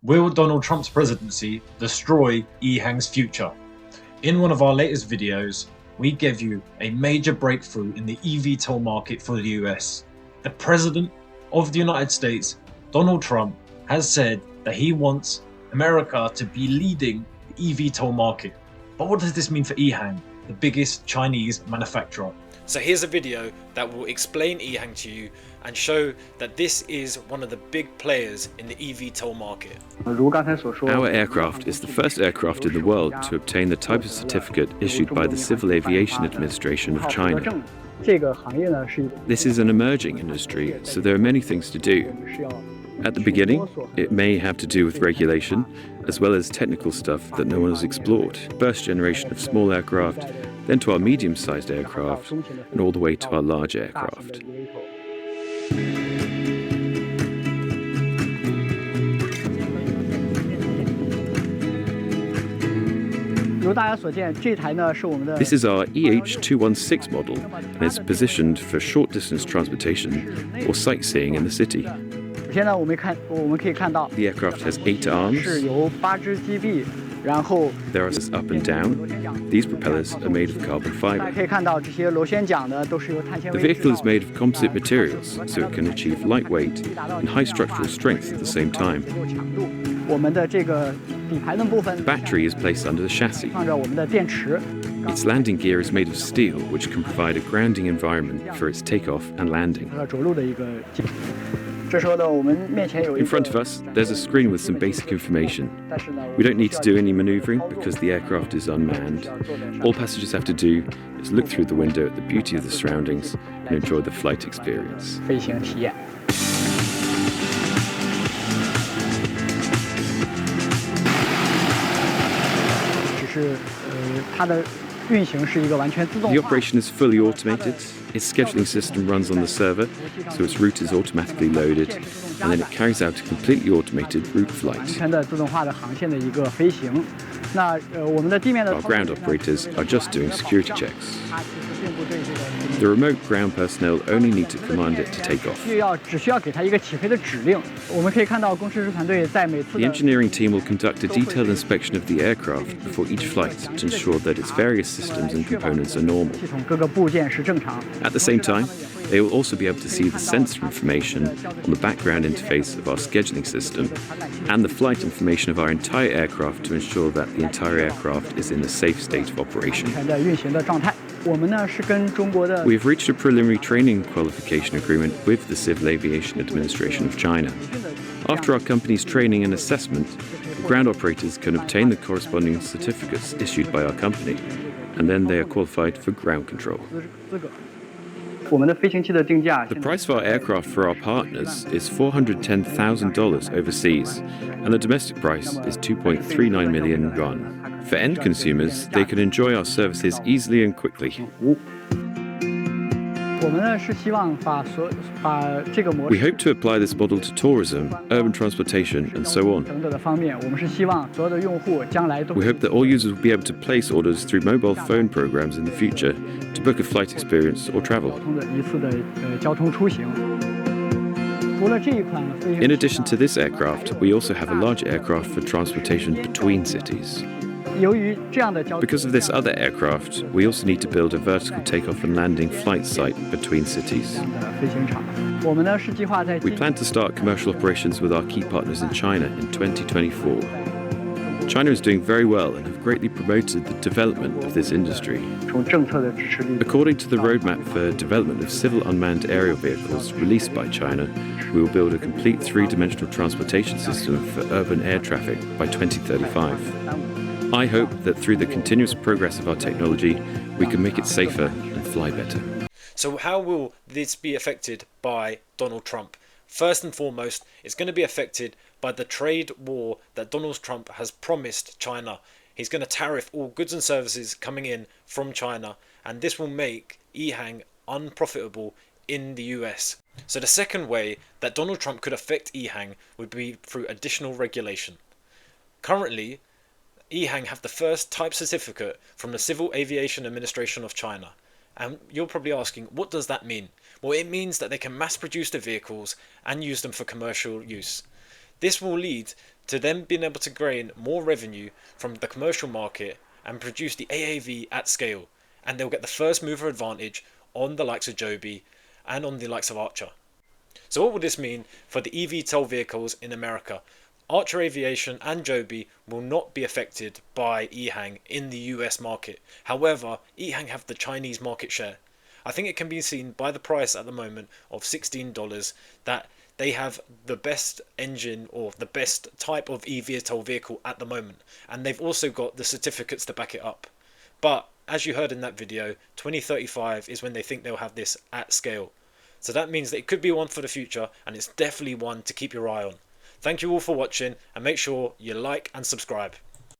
Will Donald Trump's presidency destroy EHang's future? In one of our latest videos, we gave you a major breakthrough in the eVTOL market for the US. The President of the United States, Donald Trump, has said that he wants America to be leading the eVTOL market. But what does this mean for EHang, the biggest Chinese manufacturer? So here's a video that will explain EHang to you and show that this is one of the big players in the eVTOL market. Our aircraft is the first aircraft in the world to obtain the type of certificate issued by the Civil Aviation Administration of China. This is an emerging industry, so there are many things to do. At the beginning, it may have to do with regulation, as well as technical stuff that no one has explored. First generation of small aircraft, then to our medium-sized aircraft, and all the way to our large aircraft. This is our EH216 model, and it's positioned for short-distance transportation or sightseeing in the city. The aircraft has 8 arms. There are up and down. These propellers are made of carbon fiber. The vehicle is made of composite materials, so it can achieve lightweight and high structural strength at the same time. The battery is placed under the chassis. Its landing gear is made of steel, which can provide a grounding environment for its takeoff and landing. In front of us, there's a screen with some basic information. We don't need to do any maneuvering because the aircraft is unmanned. All passengers have to do is look through the window at the beauty of the surroundings and enjoy the flight experience. The operation is fully automated. Its scheduling system runs on the server, so its route is automatically loaded, and then it carries out a completely automated route flight. Our ground operators are just doing security checks. The remote ground personnel only need to command it to take off. The engineering team will conduct a detailed inspection of the aircraft before each flight to ensure that its various systems and components are normal. At the same time, they will also be able to see the sensor information on the background interface of our scheduling system and the flight information of our entire aircraft to ensure that the entire aircraft is in a safe state of operation. We have reached a preliminary training qualification agreement with the Civil Aviation Administration of China. After our company's training and assessment, ground operators can obtain the corresponding certificates issued by our company, and then they are qualified for ground control. The price of our aircraft for our partners is $410,000 overseas, and the domestic price is 2.39 million yuan. For end consumers, they can enjoy our services easily and quickly. We hope to apply this model to tourism, urban transportation, and so on. We hope that all users will be able to place orders through mobile phone programs in the future to book a flight experience or travel. In addition to this aircraft, we also have a large aircraft for transportation between cities. Because of this other aircraft, we also need to build a vertical takeoff and landing flight site between cities. We plan to start commercial operations with our key partners in China in 2024. China is doing very well and have greatly promoted the development of this industry. According to the roadmap for development of civil unmanned aerial vehicles released by China, we will build a complete three-dimensional transportation system for urban air traffic by 2035. I hope that through the continuous progress of our technology, we can make it safer and fly better. So how will this be affected by Donald Trump? First and foremost, it's going to be affected by the trade war that Donald Trump has promised China. He's going to tariff all goods and services coming in from China, and this will make EHang unprofitable in the US. So the second way that Donald Trump could affect EHang would be through additional regulation. Currently, EHang have the first type certificate from the Civil Aviation Administration of China. And you're probably asking, what does that mean? Well, it means that they can mass produce the vehicles and use them for commercial use. This will lead to them being able to gain more revenue from the commercial market and produce the AAV at scale, and they'll get the first mover advantage on the likes of Joby and on the likes of Archer. So what will this mean for the eVTOL vehicles in America? Archer Aviation and Joby will not be affected by EHang in the US market. However, EHang have the Chinese market share. I think it can be seen by the price at the moment of $16 that they have the best engine or the best type of eVTOL vehicle at the moment, and they've also got the certificates to back it up. But as you heard in that video, 2035 is when they think they'll have this at scale. So that means that it could be one for the future, and it's definitely one to keep your eye on. Thank you all for watching, and make sure you like and subscribe.